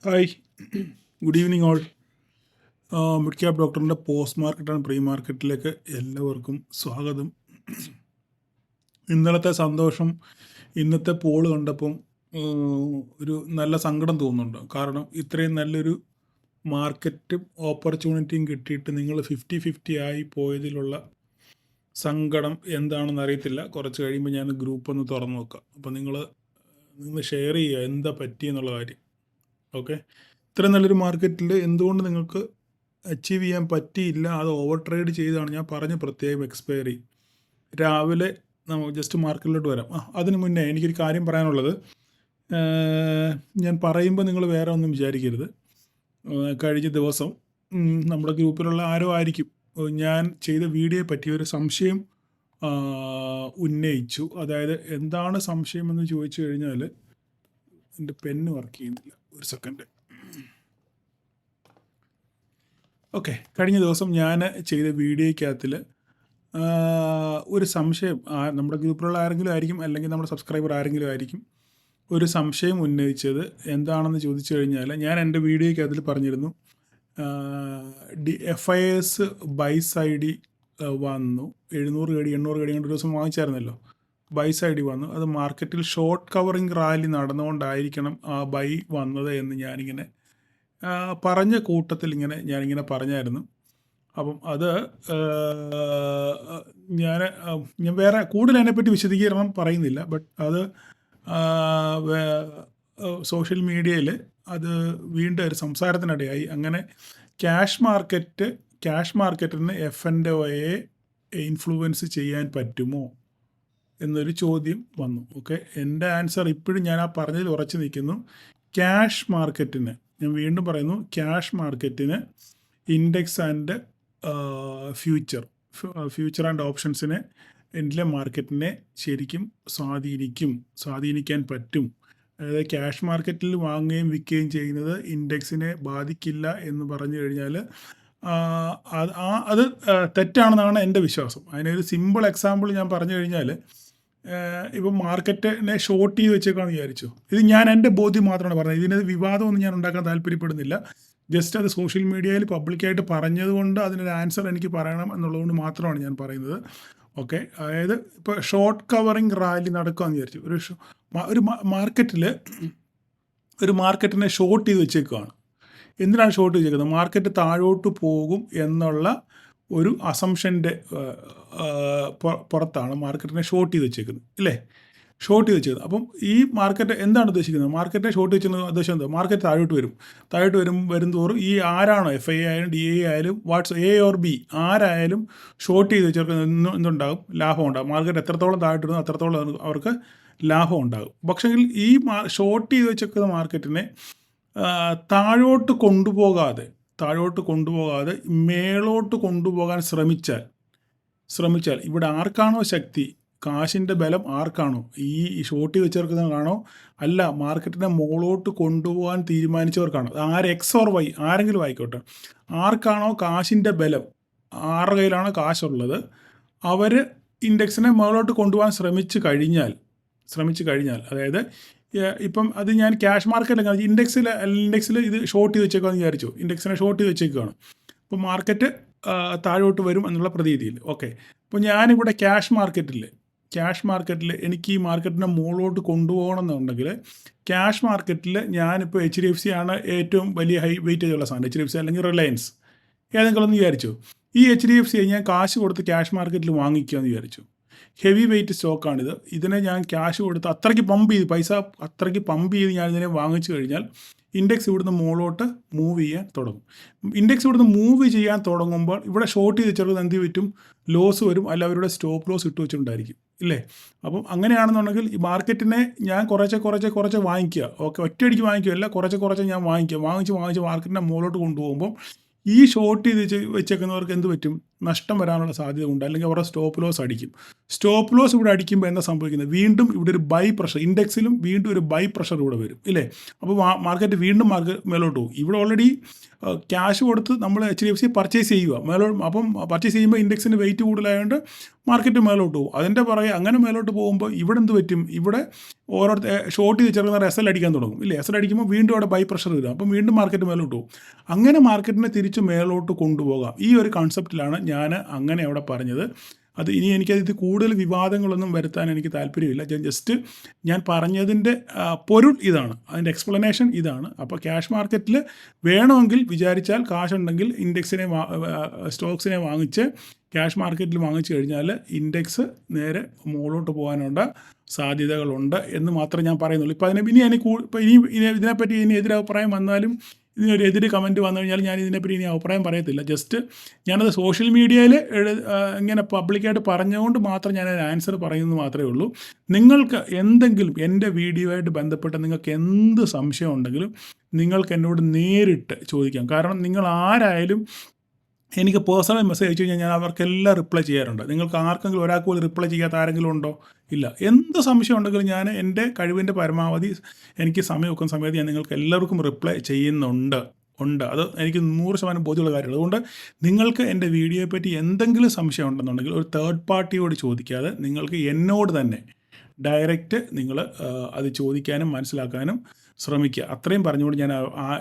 Hi, good evening all. Mid cap ഡോക്ടറിൻ്റെ post market and pre മാർക്കറ്റിലേക്ക് എല്ലാവർക്കും സ്വാഗതം. ഇന്നലത്തെ സന്തോഷം ഇന്നത്തെ പോൾ കണ്ടപ്പം ഒരു നല്ല സങ്കടം തോന്നുന്നുണ്ട്. കാരണം ഇത്രയും നല്ലൊരു മാർക്കറ്റും ഓപ്പർച്യൂണിറ്റിയും കിട്ടിയിട്ട് നിങ്ങൾ 50-50 ആയി പോയതിലുള്ള സങ്കടം എന്താണെന്ന് അറിയത്തില്ല. കുറച്ച് കഴിയുമ്പോൾ ഞാൻ ഗ്രൂപ്പ് ഒന്ന് തുറന്നു നോക്കാം. അപ്പോൾ നിങ്ങൾ ഷെയർ ചെയ്യുക എന്താ പറ്റിയെന്നുള്ള കാര്യം. ഓക്കെ, ഇത്ര നല്ലൊരു മാർക്കറ്റിൽ എന്തുകൊണ്ട് നിങ്ങൾക്ക് അച്ചീവ് ചെയ്യാൻ പറ്റിയില്ല? അത് ഓവർ ട്രേഡ് ചെയ്താണ് ഞാൻ പറഞ്ഞ പ്രത്യേകം എക്സ്പയറി. രാവിലെ നമുക്ക് ജസ്റ്റ് മാർക്കറ്റിലോട്ട് വരാം. അതിന് മുന്നേ എനിക്കൊരു കാര്യം പറയാനുള്ളത്. ഞാൻ പറയുമ്പോൾ നിങ്ങൾ വേറെ ഒന്നും വിചാരിക്കരുത്. കഴിഞ്ഞ ദിവസം നമ്മുടെ ഗ്രൂപ്പിലുള്ള ആരോ ആയിരിക്കും ഞാൻ ചെയ്ത വീഡിയോയെ പറ്റി ഒരു സംശയം ഉന്നയിച്ചു. അതായത് എന്താണ് സംശയം എന്ന് ചോദിച്ചു കഴിഞ്ഞാൽ, എൻ്റെ പെന്ന് വർക്ക് ചെയ്യുന്നില്ല, ഒരു സെക്കൻഡ്. ഓക്കെ, കഴിഞ്ഞ ദിവസം ഞാൻ ചെയ്ത വീഡിയോയ്ക്കകത്തിൽ ഒരു സംശയം നമ്മുടെ ഗ്രൂപ്പിലുള്ള ആരെങ്കിലും ആയിരിക്കും, അല്ലെങ്കിൽ നമ്മുടെ സബ്സ്ക്രൈബർ ആരെങ്കിലും ആയിരിക്കും ഒരു സംശയം ഉന്നയിച്ചത്. എന്താണെന്ന് ചോദിച്ചു കഴിഞ്ഞാൽ, ഞാൻ എൻ്റെ വീഡിയോയ്ക്കകത്തിൽ പറഞ്ഞിരുന്നു FIS ബൈ സൈഡ് വന്നു 700 കടി 800 കടി കൊണ്ട് ഒരു ദിവസം വാങ്ങിച്ചായിരുന്നല്ലോ. ബൈ സൈഡ് വന്നു. അത് മാർക്കറ്റിൽ ഷോർട്ട് കവറിങ് റാലി നടന്നുകൊണ്ടായിരിക്കണം ആ ബൈ വന്നത് എന്ന് ഞാനിങ്ങനെ പറഞ്ഞ കൂട്ടത്തിൽ ഞാനിങ്ങനെ പറഞ്ഞായിരുന്നു. അപ്പം അത് ഞാൻ വേറെ കൂടുതൽ അതിനെപ്പറ്റി വിശദീകരണം പറയുന്നില്ല. ബട്ട് അത് സോഷ്യൽ മീഡിയയിൽ അത് വീണ്ടും ഒരു സംസാരത്തിനിടയായി. അങ്ങനെ ക്യാഷ് മാർക്കറ്റിന് FNOയെ ഇൻഫ്ലുവൻസ് ചെയ്യാൻ പറ്റുമോ എന്നൊരു ചോദ്യം വന്നു. ഓക്കെ, എൻ്റെ ആൻസർ ഇപ്പോഴും ഞാൻ ആ പറഞ്ഞതിൽ ഉറച്ചു നിൽക്കുന്നു. ക്യാഷ് മാർക്കറ്റിന്, ഞാൻ വീണ്ടും പറയുന്നു, ക്യാഷ് മാർക്കറ്റിന് ഇൻഡെക്സ് ആൻഡ് ഫ്യൂച്ചർ ആൻഡ് ഓപ്ഷൻസിനെ ഇന്ത്യയിലെ മാർക്കറ്റിനെ ശരിക്കും സ്വാധീനിക്കാൻ പറ്റും. അതായത് ക്യാഷ് മാർക്കറ്റിൽ വാങ്ങുകയും വിൽക്കുകയും ചെയ്യുന്നത് ഇൻഡെക്സിനെ ബാധിക്കില്ല എന്ന് പറഞ്ഞു കഴിഞ്ഞാൽ അത് തെറ്റാണെന്നാണ് എൻ്റെ വിശ്വാസം. അതിനൊരു സിമ്പിൾ എക്സാമ്പിൾ ഞാൻ പറഞ്ഞു കഴിഞ്ഞാൽ, ഇപ്പം മാർക്കറ്റിനെ ഷോർട്ട് ചെയ്ത് വെച്ചേക്കാണെന്ന് വിചാരിച്ചു. ഇത് ഞാൻ എൻ്റെ ബോധ്യം മാത്രമാണ് പറഞ്ഞത്. ഇതിന് വിവാദമൊന്നും ഞാൻ ഉണ്ടാക്കാൻ താല്പര്യപ്പെടുന്നില്ല. ജസ്റ്റ് അത് സോഷ്യൽ മീഡിയയിൽ പബ്ലിക്കായിട്ട് പറഞ്ഞതുകൊണ്ട് അതിനൊരു ആൻസർ എനിക്ക് പറയണം എന്നുള്ളതുകൊണ്ട് മാത്രമാണ് ഞാൻ പറയുന്നത്. ഓക്കെ, അതായത് ഇപ്പോൾ ഷോർട്ട് കവറിങ് റാലി നടക്കുകയെന്ന് വിചാരിച്ചു. ഒരു മാർക്കറ്റിനെ ഷോർട്ട് ചെയ്ത് വെച്ചേക്കുകയാണ്. എന്തിനാണ് ഷോർട്ട് വെച്ചേക്കുന്നത്? മാർക്കറ്റ് താഴോട്ട് പോകും എന്നുള്ള ഒരു അസംഷൻ്റെ പുറത്താണ് മാർക്കറ്റിനെ ഷോർട്ട് ചെയ്ത് വെച്ചേക്കുന്നത്, ഇല്ലേ? ഷോർട്ട് ചെയ്ത് വെച്ചത്. അപ്പം ഈ മാർക്കറ്റ് എന്താണ് ഉദ്ദേശിക്കുന്നത്? മാർക്കറ്റിനെ ഷോർട്ട് വെച്ചത് ഉദ്ദേശം എന്താ? മാർക്കറ്റ് താഴോട്ട് വരും തോറും ഈ ആരാണോ FI ആയാലും DA ആയാലും A or B ആരായാലും ഷോർട്ട് ചെയ്ത് വെച്ചവർക്ക് എന്തുണ്ടാകും? ലാഭം ഉണ്ടാകും. മാർക്കറ്റ് എത്രത്തോളം താഴോട്ടിരുന്നു അത്രത്തോളം അവർക്ക് ലാഭം ഉണ്ടാകും. പക്ഷെങ്കിൽ ഈ ഷോർട്ട് ചെയ്ത് വെച്ചേക്കുന്ന മാർക്കറ്റിനെ താഴോട്ട് കൊണ്ടുപോകാതെ മേളോട്ട് കൊണ്ടുപോകാൻ ശ്രമിച്ചാൽ ഇവിടെ ആർക്കാണോ ശക്തി, കാശിൻ്റെ ബലം ആർക്കാണോ, ഈ ഷോർട്ട് ചെയ്ത് വെച്ചവർക്കാണോ, അല്ല മാർക്കറ്റിനെ മുകളോട്ട് കൊണ്ടുപോകാൻ തീരുമാനിച്ചവർക്കാണോ, X or Y ആരെങ്കിലും ആയിക്കോട്ടെ, ആർക്കാണോ കാശിൻ്റെ ബലം, ആരുടെ കയ്യിലാണോ കാശുള്ളത്, അവർ ഇൻഡെക്സിനെ മുകളോട്ട് കൊണ്ടുപോകാൻ ശ്രമിച്ചു കഴിഞ്ഞാൽ അതായത് ഇപ്പം അത് ഞാൻ ക്യാഷ് മാർക്കറ്റിൽ ഇൻഡെക്സിൽ ഇത് ഷോർട്ട് ചെയ്ത് വെച്ചേക്കാന്ന് വിചാരിച്ചു. ഇൻഡെക്സിനെ ഷോർട്ട് ചെയ്ത് വെച്ചേക്കുകയാണ്. അപ്പോൾ മാർക്കറ്റ് താഴോട്ട് വരും എന്നുള്ള പ്രതീതിയിൽ. ഓക്കെ, അപ്പോൾ ഞാനിവിടെ ക്യാഷ് മാർക്കറ്റിൽ എനിക്ക് ഈ മാർക്കറ്റിനെ മുകളിലോട്ട് കൊണ്ടുപോകണമെന്നുണ്ടെങ്കിൽ ക്യാഷ് മാർക്കറ്റിൽ ഞാനിപ്പോൾ HDFC ആണ് ഏറ്റവും വലിയ ഹൈ വെയിറ്റേജ് ഉള്ള സാധനം. HDFC അല്ലെങ്കിൽ റിലയൻസ് ഏതെങ്കിലും ഒന്ന് വിചാരിച്ചു. ഈ HDFC ഞാൻ കാശ് കൊടുത്ത് ക്യാഷ് മാർക്കറ്റിൽ വാങ്ങിക്കുകയെന്ന് വിചാരിച്ചു. ഹെവി വെയിറ്റ് സ്റ്റോക്കാണിത്. ഇതിനെ ഞാൻ ക്യാഷ് കൊടുത്ത് അത്രയ്ക്ക് പൈസ അത്രയ്ക്ക് പമ്പ് ചെയ്ത് ഞാനിതിനെ വാങ്ങിച്ചു കഴിഞ്ഞാൽ ഇൻഡെക്സ് ഇവിടുന്ന് മുകളിലോട്ട് മൂവ് ചെയ്യാൻ തുടങ്ങും. ഇൻഡെക്സ് ഇവിടുന്ന് മൂവ് ചെയ്യാൻ തുടങ്ങുമ്പോൾ ഇവിടെ ഷോർട്ട് ചെയ്ത് വെച്ചവർക്ക് എന്ത് പറ്റും? ലോസ് വരും, അല്ല അവരുടെ സ്റ്റോപ്പ് ലോസ് ഇട്ട് വെച്ചിട്ടുണ്ടായിരിക്കും, ഇല്ലേ? അപ്പം അങ്ങനെയാണെന്നുണ്ടെങ്കിൽ ഈ മാർക്കറ്റിനെ ഞാൻ കുറച്ച് വാങ്ങിക്കുക. ഓക്കെ, ഒറ്റയടിക്ക് വാങ്ങിക്കുകയല്ല, കുറച്ച് ഞാൻ വാങ്ങിച്ച് മാർക്കറ്റിനെ മുകളിലോട്ട് കൊണ്ടുപോകുമ്പോൾ ഈ ഷോർട്ട് ചെയ്ത് വെച്ചേക്കുന്നവർക്ക് എന്ത് പറ്റും? നഷ്ടം വരാനുള്ള സാധ്യത ഉണ്ട്, അല്ലെങ്കിൽ അവരുടെ സ്റ്റോപ്പ് ലോസ് അടിക്കും. സ്റ്റോപ്പ് ലോസ് ഇവിടെ അടിക്കുമ്പോൾ എന്താ സംഭവിക്കുന്നത്, വീണ്ടും ഇവിടെ ഒരു ബൈ പ്രഷർ, ഇൻഡെക്സിലും വീണ്ടും ഒരു ബൈ പ്രഷർ ഇവിടെ വരും ഇല്ലേ. അപ്പോൾ മാർക്കറ്റ് വീണ്ടും മേലോട്ട് പോകും. ഇവിടെ ഓൾറെഡി ക്യാഷ് കൊടുത്ത് നമ്മൾ HDFC പർച്ചേസ് ചെയ്യുക അപ്പം പർച്ചേസ് ചെയ്യുമ്പോൾ ഇൻഡെക്സിന് വെയിറ്റ് കൂടുതലായതുകൊണ്ട് മാർക്കറ്റ് മേലോട്ട് പോകും. അതിൻ്റെ പുറകെ അങ്ങനെ മേലോട്ട് പോകുമ്പോൾ ഇവിടെ എന്ത് പറ്റും, ഇവിടെ ഓരോരുത്തർ ഷോർട്ട് ചെയ്ത് ചെറുക്കുന്ന SL അടിക്കാൻ തുടങ്ങും ഇല്ലേ. SL അടിക്കുമ്പോൾ വീണ്ടും അവിടെ ബൈ പ്രഷർ വരും, അപ്പം വീണ്ടും മാർക്കറ്റ് മേലോട്ട് പോകും. അങ്ങനെ മാർക്കറ്റിനെ തിരിച്ച് മേലോട്ട് കൊണ്ടുപോകാം. ഈ ഒരു കൺസെപ്റ്റിലാണ് ഞാൻ അങ്ങനെ അവിടെ പറഞ്ഞത്. അത് ഇനി എനിക്കത് കൂടുതൽ വിവാദങ്ങളൊന്നും വരുത്താൻ എനിക്ക് താല്പര്യമില്ല. ജസ്റ്റ് ഞാൻ പറഞ്ഞതിൻ്റെ പൊരുൾ ഇതാണ്, അതിൻ്റെ എക്സ്പ്ലനേഷൻ ഇതാണ്. അപ്പോൾ ക്യാഷ് മാർക്കറ്റിൽ വേണമെങ്കിൽ വിചാരിച്ചാൽ കാശുണ്ടെങ്കിൽ ഇൻഡെക്സിനെ സ്റ്റോക്സിനെ വാങ്ങിച്ച് ക്യാഷ് മാർക്കറ്റിൽ വാങ്ങിച്ചു കഴിഞ്ഞാൽ ഇൻഡെക്സ് നേരെ മുകളിലോട്ട് പോകാനുള്ള സാധ്യതകളുണ്ട് എന്ന് മാത്രമേ ഞാൻ പറയുന്നുള്ളൂ. ഇപ്പോൾ ഇനി ഇതിനെപ്പറ്റി ഇനി എതിരഭിപ്രായം വന്നാലും ഇതിനൊരു എതിര് കമൻറ്റ് വന്നു കഴിഞ്ഞാൽ ഞാൻ ഇതിനെപ്പറ്റി ഇനി അഭിപ്രായം പറയത്തില്ല. ജസ്റ്റ് ഞാനത് സോഷ്യൽ മീഡിയയിൽ ഇങ്ങനെ പബ്ലിക്കായിട്ട് പറഞ്ഞുകൊണ്ട് മാത്രം ഞാനതിന് ആൻസർ പറയുന്നത് മാത്രമേ ഉള്ളൂ. നിങ്ങൾക്ക് എന്തെങ്കിലും എൻ്റെ വീഡിയോയായിട്ട് ബന്ധപ്പെട്ട് നിങ്ങൾക്ക് എന്ത് സംശയം ഉണ്ടെങ്കിലും നിങ്ങൾക്ക് എന്നോട് നേരിട്ട് ചോദിക്കാം. കാരണം നിങ്ങൾ ആരായാലും എനിക്ക് പേഴ്സണൽ മെസ്സേജ് അയച്ചു കഴിഞ്ഞാൽ ഞാൻ അവർക്കെല്ലാം റിപ്ലൈ ചെയ്യാറുണ്ട്. നിങ്ങൾക്ക് ആർക്കെങ്കിലും ഒരാൾക്ക് പോലും റിപ്ലൈ ചെയ്യാത്ത ആരെങ്കിലും ഉണ്ടോ? ഇല്ല. എന്ത് സംശയം ഉണ്ടെങ്കിലും ഞാൻ എൻ്റെ കഴിവിൻ്റെ പരമാവധി എനിക്ക് സമയം വെക്കുന്ന സമയത്ത് ഞാൻ നിങ്ങൾക്ക് എല്ലാവർക്കും റിപ്ലൈ ചെയ്യുന്നുണ്ട്. അത് എനിക്ക് 100% ബോധ്യമുള്ള കാര്യമാണ്. അതുകൊണ്ട് നിങ്ങൾക്ക് എൻ്റെ വീഡിയോയെ പറ്റി എന്തെങ്കിലും സംശയം ഉണ്ടെന്നുണ്ടെങ്കിൽ ഒരു തേർഡ് പാർട്ടിയോട് ചോദിക്കാതെ നിങ്ങൾക്ക് എന്നോട് തന്നെ ഡയറക്റ്റ് നിങ്ങൾ അത് ചോദിക്കാനും മനസ്സിലാക്കാനും ശ്രമിക്കുക. അത്രയും പറഞ്ഞുകൊണ്ട് ഞാൻ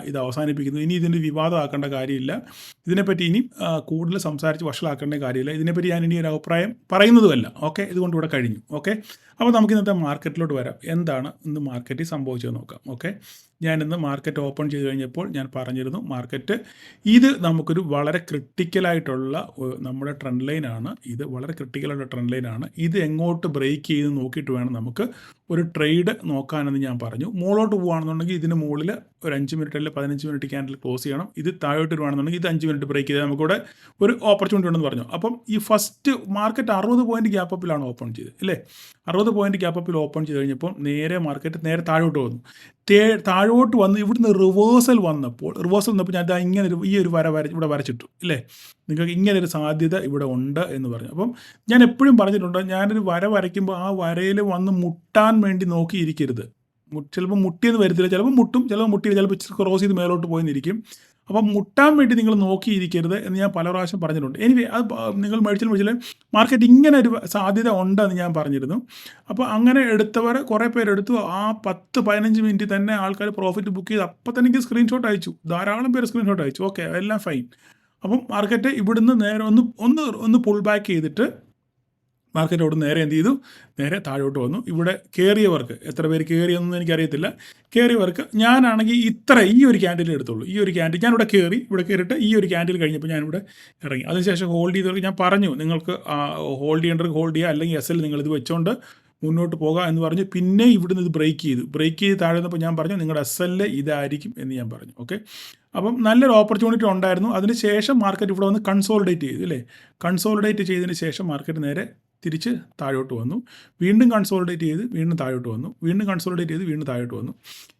ഇത് അവസാനിപ്പിക്കുന്നു. ഇനി ഇതിൻ്റെ വിവാദമാക്കേണ്ട കാര്യമില്ല. ഇതിനെപ്പറ്റി ഇനി കൂടുതൽ സംസാരിച്ച് വഷളാക്കേണ്ട കാര്യമില്ല. ഇതിനെപ്പറ്റി ഞാൻ ഇനി ഒരു അഭിപ്രായം പറയുന്നതുമല്ല. ഓക്കെ, ഇതുകൊണ്ട് ഇവിടെ കഴിഞ്ഞു. ഓക്കെ, അപ്പോൾ നമുക്ക് ഇന്നത്തെ മാർക്കറ്റിലോട്ട് വരാം. എന്താണ് ഇന്ന് മാർക്കറ്റിൽ സംഭവിച്ചത് നോക്കാം. ഓക്കെ, ഞാനിന്ന് മാർക്കറ്റ് ഓപ്പൺ ചെയ്ത് കഴിഞ്ഞപ്പോൾ ഞാൻ പറഞ്ഞിരുന്നു, മാർക്കറ്റ് ഇത് നമുക്കൊരു വളരെ ക്രിട്ടിക്കലായിട്ടുള്ള നമ്മുടെ ട്രെൻഡ് ലൈനാണ്. ഇത് വളരെ ക്രിട്ടിക്കലായിട്ടുള്ള ട്രെൻഡ് ലൈനാണ്. ഇത് എങ്ങോട്ട് ബ്രേക്ക് ചെയ്ത് നോക്കിയിട്ട് വേണം നമുക്ക് ഒരു ട്രേഡ് നോക്കാനെന്ന് ഞാൻ പറഞ്ഞു. മുകളിലോട്ട് പോകുകയാണെന്നുണ്ടെങ്കിൽ ഇതിന് മുകളിൽ ഒരു 5 മിനിറ്റ് അല്ലെങ്കിൽ 15 മിനിറ്റ് ക്യാൻഡിൽ ക്ലോസ് ചെയ്യണം. ഇത് താഴോട്ട് വരുവാണെന്നുണ്ടെങ്കിൽ ഇത് 5 മിനിറ്റ് ബ്രേക്ക് ചെയ്താൽ നമുക്കിവിടെ ഒരു ഓപ്പർച്യൂണിറ്റി ഉണ്ടെന്ന് പറഞ്ഞു. അപ്പം ഈ ഫസ്റ്റ് മാർക്കറ്റ് 60 പോയിൻറ്റ് ഗ്യാപ്പപ്പിലാണ് ഓപ്പൺ ചെയ്തത് അല്ലേ. 60 പോയിൻറ്റ് ഗ്യാപ്പപ്പിൽ ഓപ്പൺ ചെയ്ത് കഴിഞ്ഞപ്പോൾ മാർക്കറ്റ് നേരെ താഴോട്ട് വന്നു. താഴോട്ട് വന്ന് ഇവിടുന്ന് റിവേഴ്സൽ വന്നപ്പോൾ ഞാൻ ഇങ്ങനെ ഈ ഒരു ഇവിടെ വരച്ചിട്ടു ഇല്ലേ. നിങ്ങൾക്ക് ഇങ്ങനെ ഒരു സാധ്യത ഇവിടെ ഉണ്ട് എന്ന് പറഞ്ഞു. അപ്പം ഞാൻ എപ്പോഴും പറഞ്ഞിട്ടുണ്ട്, ഞാനൊരു വരയ്ക്കുമ്പോൾ ആ വരയിൽ വന്ന് മുട്ടാൻ വേണ്ടി നോക്കിയിരിക്കരുത്. ചിലപ്പോൾ മുട്ടിയെന്ന് വരത്തില്ല, ചിലപ്പോൾ മുട്ടും, ചിലപ്പോൾ മുട്ടിയില്ല, ചിലപ്പോൾ ക്രോസ് ചെയ്ത് മേലോട്ട് പോയെന്നിരിക്കും. അപ്പം മുട്ടാൻ വേണ്ടി നിങ്ങൾ നോക്കിയിരിക്കരുത് എന്ന് ഞാൻ പല പ്രാവശ്യം പറഞ്ഞിട്ടുണ്ട്. എനിവേ അത് നിങ്ങൾ മേടിച്ചാൽ മാർക്കറ്റ് ഇങ്ങനെ ഒരു സാധ്യത ഉണ്ടെന്ന് ഞാൻ പറഞ്ഞിരുന്നു. അപ്പോൾ അങ്ങനെ എടുത്തവർ കുറേ പേരെടുത്തു. ആ 10-15 മിനിറ്റ് തന്നെ ആൾക്കാർ പ്രോഫിറ്റ് ബുക്ക് ചെയ്ത് അപ്പം തന്നെ എനിക്ക് സ്ക്രീൻഷോട്ട് അയച്ചു. ധാരാളം പേര് സ്ക്രീൻഷോട്ട് അയച്ചു. ഓക്കെ, എല്ലാം ഫൈൻ. അപ്പം മാർക്കറ്റ് ഇവിടുന്ന് നേരെ ഒന്ന് പുൾ ബാക്ക് ചെയ്തിട്ട് മാർക്കറ്റ് അവിടെ നേരെ എന്ത് ചെയ്തു, നേരെ താഴോട്ട് വന്നു. ഇവിടെ കയറിയവർക്ക് എത്ര പേര് കയറിയെന്നൊന്നും എനിക്കറിയത്തില്ല. കയറിയവർക്ക് ഞാനാണെങ്കിൽ ഈ ഒരു ക്യാൻഡിൽ എടുത്തുള്ളൂ. ഈ ഒരു ക്യാൻഡിൽ ഞാനിവിടെ കയറിയിട്ട് ഈ ഒരു ക്യാൻഡിൽ കഴിഞ്ഞപ്പോൾ ഞാനിവിടെ ഇറങ്ങി. അതിനുശേഷം ഹോൾഡ് ചെയ്തവർക്ക് ഞാൻ പറഞ്ഞു, നിങ്ങൾക്ക് ഹോൾഡ് ചെയ്യേണ്ടവർക്ക് ഹോൾഡ് ചെയ്യുക, അല്ലെങ്കിൽ SL നിങ്ങളിത് വെച്ചുകൊണ്ട് മുന്നോട്ട് പോകുക എന്ന് പറഞ്ഞു. പിന്നെ ഇവിടുന്ന് ഇത് ബ്രേക്ക് ചെയ്ത് താഴെ വന്നപ്പോൾ ഞാൻ പറഞ്ഞു നിങ്ങളുടെ SL ഇതായിരിക്കും എന്ന് ഞാൻ പറഞ്ഞു. ഓക്കെ, അപ്പം നല്ലൊരു ഓപ്പർച്യൂണിറ്റി ഉണ്ടായിരുന്നു. അതിന് ശേഷം മാർക്കറ്റ് ഇവിടെ വന്ന് കൺസോളിഡേറ്റ് ചെയ്തു അല്ലേ. കൺസോളിഡേറ്റ് ചെയ്തതിന് ശേഷം മാർക്കറ്റ് നേരെ തിരിച്ച് താഴോട്ട് വന്നു. വീണ്ടും കൺസോളിഡേറ്റ് ചെയ്ത് വീണ്ടും താഴോട്ട് വന്നു. വീണ്ടും കൺസോളിഡേറ്റ് ചെയ്ത് വീണ്ടും താഴോട്ട് വന്നു.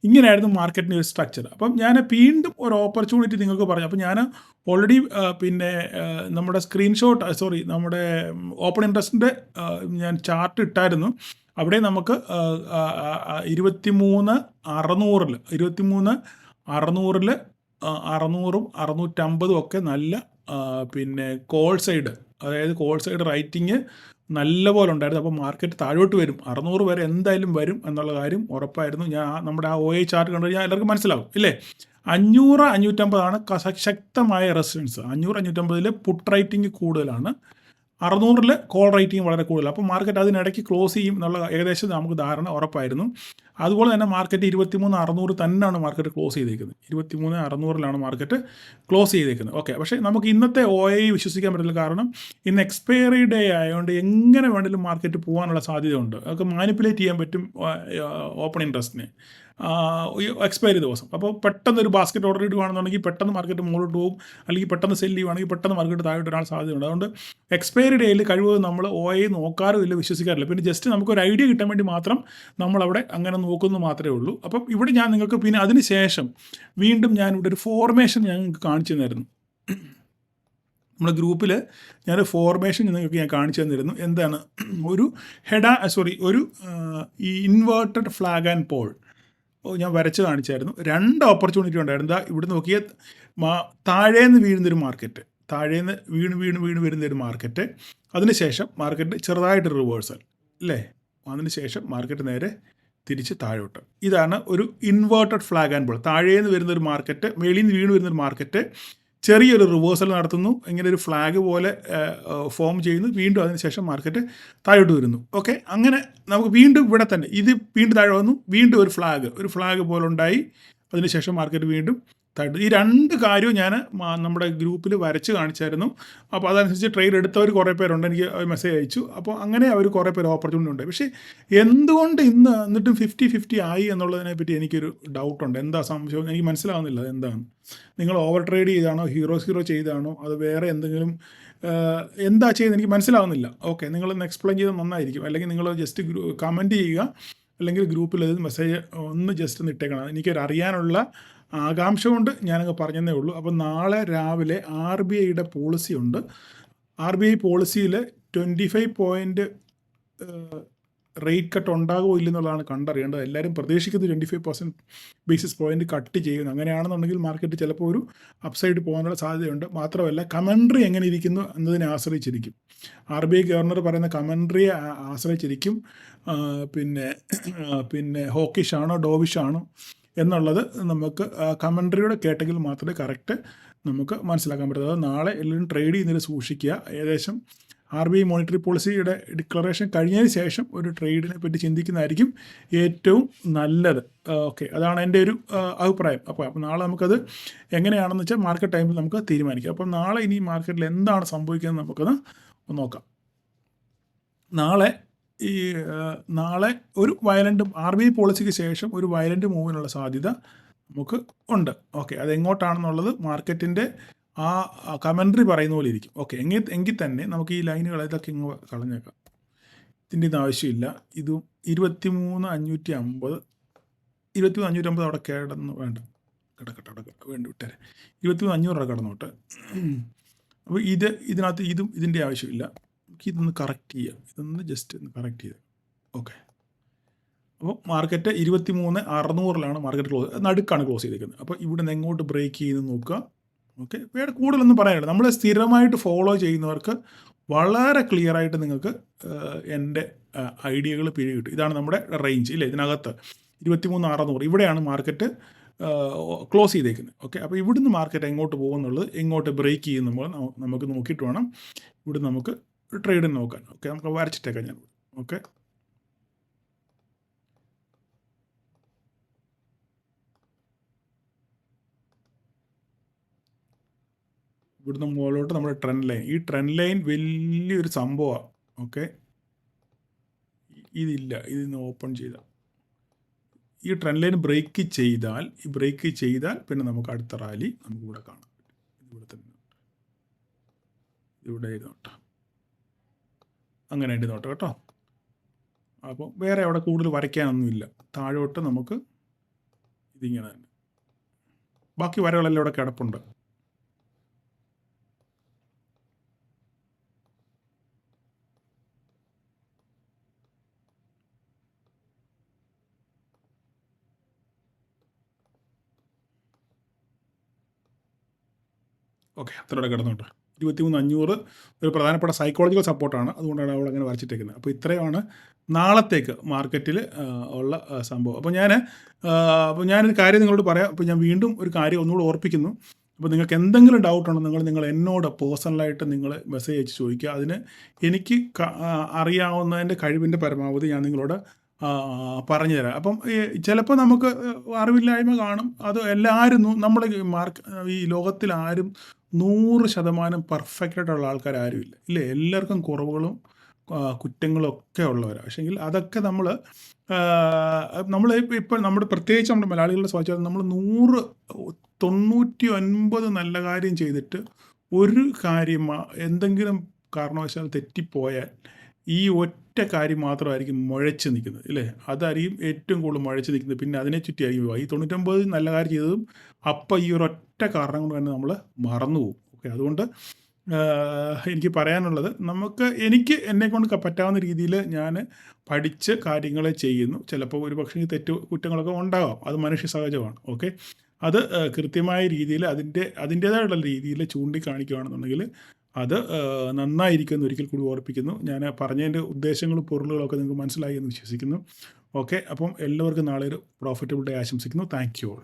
ഇങ്ങനെയായിരുന്നു മാർക്കറ്റിൻ്റെ ഒരു സ്ട്രക്ചർ. അപ്പം ഞാൻ വീണ്ടും ഒരു ഓപ്പർച്യൂണിറ്റി നിങ്ങൾക്ക് പറഞ്ഞു. അപ്പം ഞാൻ ഓൾറെഡി നമ്മുടെ നമ്മുടെ ഓപ്പൺ ഇൻട്രസ്റ്റിൻ്റെ ഞാൻ ചാർട്ട് ഇട്ടായിരുന്നു. അവിടെ നമുക്ക് 23,600 600ഉം 650 ഒക്കെ നല്ല കോൾ സൈഡ്, അതായത് കോൾ സൈഡ് റൈറ്റിങ് നല്ലപോലെ ഉണ്ടായിരുന്നു. അപ്പോൾ മാർക്കറ്റ് താഴോട്ട് വരും, 600 വരെ എന്തായാലും വരും എന്നുള്ള കാര്യം ഉറപ്പായിരുന്നു. നമ്മുടെ ആ OA ചാർട്ട് കണ്ടു കഴിഞ്ഞാൽ എല്ലാവർക്കും മനസ്സിലാവും ഇല്ലേ. 500-550 ശക്തമായ റെസിസ്റ്റൻസ്. 500-550 പുട്ട് റൈറ്റിംഗ് കൂടുതലാണ്, 600 കോൾ റേറ്റിംഗ് വളരെ കൂടുതലാണ്. അപ്പോൾ മാർക്കറ്റ് അതിനിടയ്ക്ക് ക്ലോസ് ചെയ്യും എന്നുള്ള ഏകദേശം നമുക്ക് ധാരണ ഉറപ്പായിരുന്നു. അതുപോലെ തന്നെ മാർക്കറ്റ് 23,600 തന്നെയാണ് മാർക്കറ്റ് ക്ലോസ് ചെയ്തേക്കുന്നത്. 23,600 മാർക്കറ്റ് ക്ലോസ് ചെയ്തേക്കുന്നത്. ഓക്കെ, പക്ഷേ നമുക്ക് ഇന്നത്തെ OA വിശ്വസിക്കാൻ പറ്റില്ല. കാരണം ഇന്ന് എക്സ്പയറി ഡേ ആയതുകൊണ്ട് എങ്ങനെ വേണമെങ്കിലും മാർക്കറ്റ് പോകാനുള്ള സാധ്യതയുണ്ട്. അതൊക്കെ മാനിപ്പുലേറ്റ് ചെയ്യാൻ പറ്റും ഓപ്പൺ ഇൻട്രസ്റ്റിനെ, എക്സ്പയറി ദിവസം. അപ്പോൾ പെട്ടെന്ന് ഒരു ബാസ്ക്കറ്റ് ഓർഡർ ഇടുകയാണെന്നുണ്ടെങ്കിൽ പെട്ടെന്ന് മാർക്കറ്റ് മുകളിലോട്ട് പോകും, അല്ലെങ്കിൽ പെട്ടെന്ന് സെല്ല് ചെയ്യുകയാണെങ്കിൽ പെട്ടെന്ന് മാർക്കറ്റ് താഴോട്ട് വരാൻ സാധ്യതയുണ്ട്. അതുകൊണ്ട് എക്സ്പയറി ഡേയിൽ കഴിവതും നമ്മൾ OA നോക്കാറുമില്ല, വിശ്വസിക്കാറില്ല. പിന്നെ ജസ്റ്റ് നമുക്കൊരു ഐഡിയ കിട്ടാൻ വേണ്ടി മാത്രം നമ്മളവിടെ അങ്ങനെ നോക്കുന്നു മാത്രമേ ഉള്ളൂ. അപ്പം ഇവിടെ ഞാൻ നിങ്ങൾക്ക് പിന്നെ അതിന് ശേഷം വീണ്ടും ഞാനിവിടെ ഒരു ഫോർമേഷൻ ഞാൻ നിങ്ങൾക്ക് കാണിച്ചു തന്നായിരുന്നു. നമ്മുടെ ഗ്രൂപ്പിൽ ഞാൻ ഫോർമേഷൻ നിങ്ങൾക്ക് ഞാൻ കാണിച്ചു തന്നിരുന്നു. എന്താണ് ഒരു ഒരു ഈ ഇൻവേർട്ടഡ് ഫ്ലാഗ് ആൻഡ് പോൾ ഞാൻ വരച്ച് കാണിച്ചായിരുന്നു. 2 ഓപ്പർച്യൂണിറ്റി ഉണ്ടായിരുന്നു. ഇവിടെ നോക്കിയാൽ താഴേന്ന് വീഴുന്നൊരു മാർക്കറ്റ്, താഴേന്ന് വീണ് വരുന്നൊരു മാർക്കറ്റ്, അതിനുശേഷം മാർക്കറ്റ് ചെറുതായിട്ട് റിവേഴ്സൽ അല്ലേ, അതിനുശേഷം മാർക്കറ്റ് നേരെ തിരിച്ച് താഴോട്ട്. ഇതാണ് ഒരു ഇൻവേർട്ടഡ് ഫ്ലാഗ് ആൻഡ് പോൾ. താഴേന്ന് വരുന്നൊരു മാർക്കറ്റ്, മേളിൽ നിന്ന് വീണ് വരുന്നൊരു മാർക്കറ്റ് ചെറിയൊരു റിവേഴ്സൽ നടത്തുന്നു, ഇങ്ങനെ ഒരു ഫ്ലാഗ് പോലെ ഫോം ചെയ്യുന്നു, വീണ്ടും അതിനുശേഷം മാർക്കറ്റ് താഴോട്ട് വരുന്നു. ഓക്കെ, അങ്ങനെ നമുക്ക് വീണ്ടും ഇവിടെ തന്നെ ഇത് വീണ്ടും താഴെ വന്നു, വീണ്ടും ഒരു ഫ്ലാഗ് പോലെ ഉണ്ടായി, അതിനുശേഷം മാർക്കറ്റ് വീണ്ടും താഴോട്ട്. ഈ 2 കാര്യവും ഞാൻ നമ്മുടെ ഗ്രൂപ്പിൽ വരച്ച് കാണിച്ചായിരുന്നു. അപ്പോൾ അതനുസരിച്ച് ട്രേഡ് എടുത്തവർ കുറേ പേരുണ്ട്, എനിക്ക് മെസ്സേജ് അയച്ചു. അപ്പോൾ അങ്ങനെ അവർ കുറേ പേര് ഓപ്പർച്യൂണിറ്റി ഉണ്ട്. പക്ഷേ എന്തുകൊണ്ട് എന്നിട്ടും 50-50 ആയി എന്നുള്ളതിനെ പറ്റി എനിക്കൊരു ഡൗട്ടുണ്ട്. എന്താ സംശയം എനിക്ക് മനസ്സിലാവുന്നില്ല. എന്താണ്, നിങ്ങൾ ഓവർ ട്രേഡ് ചെയ്താണോ, ഹീറോ ചെയ്താണോ, അത് വേറെ എന്തെങ്കിലും എന്താ ചെയ്യുന്നത് എനിക്ക് മനസ്സിലാവുന്നില്ല. ഓക്കെ, നിങ്ങളൊന്ന് എക്സ്പ്ലെയിൻ ചെയ്ത് നന്നായിരിക്കും. അല്ലെങ്കിൽ നിങ്ങൾ ജസ്റ്റ് കമൻറ്റ് ചെയ്യുക, അല്ലെങ്കിൽ ഗ്രൂപ്പിൽ അത് മെസ്സേജ് ഒന്ന് ജസ്റ്റ് ഒന്ന് ഇട്ടേക്കണം. എനിക്കൊരു അറിയാനുള്ള ആകാംക്ഷ കൊണ്ട് ഞാനങ്ങ് പറഞ്ഞതേ ഉള്ളൂ. അപ്പോൾ നാളെ രാവിലെ RBIയുടെ പോളിസി ഉണ്ട്. RBI പോളിസിയിൽ 25 പോയിൻറ്റ് റേറ്റ് കട്ട് ഉണ്ടാകുമോ ഇല്ലെന്നുള്ളതാണ് കണ്ടറിയേണ്ടത്. എല്ലാവരും പ്രതീക്ഷിക്കുന്നത് 25% ബേസിസ് പോയിൻറ്റ് കട്ട് ചെയ്യുന്നു. അങ്ങനെയാണെന്നുണ്ടെങ്കിൽ മാർക്കറ്റ് ചിലപ്പോൾ ഒരു അപ്സൈഡ് പോകാനുള്ള സാധ്യതയുണ്ട്. മാത്രമല്ല കമൻട്രി എങ്ങനെ ഇരിക്കുന്നു എന്നതിനെ ആശ്രയിച്ചിരിക്കും. RBI ഗവർണർ പറയുന്ന കമൻട്രിയെ ആശ്രയിച്ചിരിക്കും. പിന്നെ ഹോക്കിഷ് ആണോ ഡോവിഷ് ആണോ എന്നുള്ളത് നമുക്ക് കമൻട്രിയുടെ കേട്ടെങ്കിൽ മാത്രമേ കറക്റ്റ് നമുക്ക് മനസ്സിലാക്കാൻ പറ്റുള്ളൂ. നാളെ എല്ലാവരും ട്രേഡ് ചെയ്യുന്നതിൽ സൂക്ഷിക്കുക. ഏകദേശം RBI മോണിറ്ററി പോളിസിയുടെ ഡിക്ലറേഷൻ കഴിഞ്ഞതിന് ശേഷം ഒരു ട്രേഡിനെ പറ്റി ചിന്തിക്കുന്നതായിരിക്കും ഏറ്റവും നല്ലത്. ഓക്കെ, അതാണ് എൻ്റെ ഒരു അഭിപ്രായം. അപ്പോൾ നാളെ നമുക്കത് എങ്ങനെയാണെന്ന് വെച്ചാൽ മാർക്കറ്റ് ടൈമിൽ നമുക്ക് തീരുമാനിക്കാം. അപ്പോൾ നാളെ ഇനി മാർക്കറ്റിൽ എന്താണ് സംഭവിക്കുന്നത് നമുക്കത് നോക്കാം. നാളെ ഒരു വയലൻ്റ് RBI പോളിസിക്ക് ശേഷം ഒരു വയലൻ്റ് മൂവിനുള്ള സാധ്യത നമുക്ക് ഉണ്ട്. ഓക്കെ, അതെങ്ങോട്ടാണെന്നുള്ളത് മാർക്കറ്റിൻ്റെ ആ കമൻട്രി പറയുന്ന പോലെ ഇരിക്കും. ഓക്കെ, എങ്കിൽ തന്നെ നമുക്ക് ഈ ലൈനുകൾ ഇതൊക്കെ ഇങ്ങ് കളഞ്ഞേക്കാം. ഇതിൻ്റെ ഒന്നും ആവശ്യമില്ല. ഇതും 23,550 23,550 അവിടെ കിടന്നു വിട്ടേരെ. 23,500 കടന്നോട്ട്. അപ്പോൾ ഇതിനകത്ത് ഇതിൻ്റെ ആവശ്യമില്ല. ഇതൊന്ന് കറക്റ്റ് ചെയ്യുക, ഇതൊന്ന് ജസ്റ്റ് ഒന്ന് കറക്റ്റ് ചെയ്യുക. ഓക്കെ, അപ്പോൾ മാർക്കറ്റ് 23,600 മാർക്കറ്റ് നടുക്കാണ് ക്ലോസ് ചെയ്തിരിക്കുന്നത്. അപ്പോൾ ഇവിടെ നിന്ന് എങ്ങോട്ട് ബ്രേക്ക് ചെയ്ത് നോക്കുക. ഓക്കെ, വേറെ കൂടുതലൊന്നും പറയാനില്ല. നമ്മൾ സ്ഥിരമായിട്ട് ഫോളോ ചെയ്യുന്നവർക്ക് വളരെ ക്ലിയറായിട്ട് നിങ്ങൾക്ക് എൻ്റെ ഐഡിയകൾ പിടികിട്ടും. ഇതാണ് നമ്മുടെ റേഞ്ച് ഇല്ലേ, ഇതിനകത്ത് 23,600 ഇവിടെയാണ് മാർക്കറ്റ് ക്ലോസ് ചെയ്തേക്കുന്നത്. ഓക്കെ, അപ്പോൾ ഇവിടുന്ന് മാർക്കറ്റ് എങ്ങോട്ട് പോകുന്നുള്ളത്, എങ്ങോട്ട് ബ്രേക്ക് ചെയ്യുമ്പോൾ നമുക്ക് നോക്കിയിട്ട് വേണം ഇവിടെ നമുക്ക് ട്രേഡിന് നോക്കാൻ. ഓക്കെ, നമുക്ക് വരച്ചിട്ടേക്കാം ഞാൻ. ഓക്കെ, ഇവിടുന്ന് മുകളിലോട്ട് നമ്മുടെ ട്രെൻഡ് ലൈൻ, ഈ ട്രെൻഡ് ലൈൻ വലിയൊരു സംഭവമാണ്. ഓക്കെ, ഇതിന്ന് ഓപ്പൺ ചെയ്താൽ ഈ ട്രെൻഡ് ലൈൻ ബ്രേക്ക് ചെയ്താൽ പിന്നെ നമുക്ക് അടുത്ത റാലി നമുക്കിവിടെ കാണാം. ഇവിടെ ഇരുന്നോട്ടെ, അങ്ങനെ ഇരുന്നോട്ടെ കേട്ടോ. അപ്പോൾ വേറെ അവിടെ കൂടുതൽ വരയ്ക്കാനൊന്നുമില്ല. താഴോട്ട് നമുക്ക് ഇതിങ്ങനെ തന്നെ, ബാക്കി വരകളെല്ലാം ഇവിടെ കിടപ്പുണ്ട്. ഓക്കെ, അത്രയോടെ കിടന്നോട്ടെ. 23,500 ഒരു പ്രധാനപ്പെട്ട സൈക്കോളജിക്കൽ സപ്പോർട്ടാണ്, അതുകൊണ്ടാണ് അവൾ അങ്ങനെ വരച്ചിട്ടേക്കുന്നത്. അപ്പോൾ ഇത്രയുമാണ് നാളത്തേക്ക് മാർക്കറ്റിൽ ഉള്ള സംഭവം. അപ്പോൾ ഞാനൊരു കാര്യം നിങ്ങളോട് പറയാം. അപ്പോൾ ഞാൻ വീണ്ടും ഒരു കാര്യം ഒന്നുകൂടെ ഓർപ്പിക്കുന്നു. അപ്പോൾ നിങ്ങൾക്ക് എന്തെങ്കിലും ഡൗട്ടുണ്ടെങ്കിൽ നിങ്ങൾ എന്നോട് പേഴ്സണലായിട്ട് നിങ്ങൾ മെസ്സേജ് അയച്ച് ചോദിക്കുക. അതിന് എനിക്ക് അറിയാവുന്നതിൻ്റെ കഴിവിൻ്റെ പരമാവധി ഞാൻ നിങ്ങളോട് പറഞ്ഞു തരാം. അപ്പം ചിലപ്പോൾ നമുക്ക് അറിവില്ലായ്മ കാണും. അത് എല്ലാവരും നമ്മുടെ ഈ ലോകത്തിൽ ആരും 100% പെർഫെക്റ്റായിട്ടുള്ള ആൾക്കാർ ആരുമില്ല ഇല്ലേ. എല്ലാവർക്കും കുറവുകളും കുറ്റങ്ങളും ഒക്കെ ഉള്ളവരാണ്. പക്ഷേങ്കിൽ അതൊക്കെ നമ്മൾ ഇപ്പം പ്രത്യേകിച്ച് നമ്മുടെ മലയാളികളുടെ സ്വഭാവം, നമ്മൾ 99 നല്ല കാര്യം ചെയ്തിട്ട് ഒരു കാര്യം എന്തെങ്കിലും കാരണവശാൽ തെറ്റിപ്പോയാൽ ഈ ഒറ്റ കാര്യം മാത്രമായിരിക്കും മുഴച്ച് നിൽക്കുന്നത് ഇല്ലേ. അതായിരിക്കും ഏറ്റവും കൂടുതൽ മുഴച്ച് നിൽക്കുന്നത്. പിന്നെ അതിനെ ചുറ്റിയായിരിക്കും ഈ 99 നല്ല കാര്യം ചെയ്തതും അപ്പം ഈ ഒരൊറ്റ കാരണം കൊണ്ട് തന്നെ നമ്മൾ മറന്നു പോകും. ഓക്കെ, അതുകൊണ്ട് എനിക്ക് പറയാനുള്ളത്, എനിക്ക് എന്നെക്കൊണ്ട് പറ്റാവുന്ന രീതിയിൽ ഞാൻ പഠിച്ച് കാര്യങ്ങൾ ചെയ്യുന്നു. ചിലപ്പോൾ ഒരുപക്ഷേ തെറ്റ് കുറ്റങ്ങളൊക്കെ ഉണ്ടാവാം. അത് മനുഷ്യ സഹജമാണ്. ഓക്കെ. അത് കൃത്യമായ രീതിയിൽ അതിൻ്റേതായിട്ടുള്ള രീതിയിൽ ചൂണ്ടിക്കാണിക്കുകയാണെന്നുണ്ടെങ്കിൽ അത് നന്നായിരിക്കുമെന്ന് ഒരിക്കൽ കൂടി ഓർപ്പിക്കുന്നു. ഞാൻ പറഞ്ഞതിൻ്റെ ഉദ്ദേശങ്ങളും പൊരുളുകളൊക്കെ നിങ്ങൾക്ക് മനസ്സിലായി എന്ന് വിശ്വസിക്കുന്നു. ഓക്കെ. അപ്പം എല്ലാവർക്കും നാളെ ഒരു പ്രോഫിറ്റബിൾ ഡേ ആശംസിക്കുന്നു. Thank you all.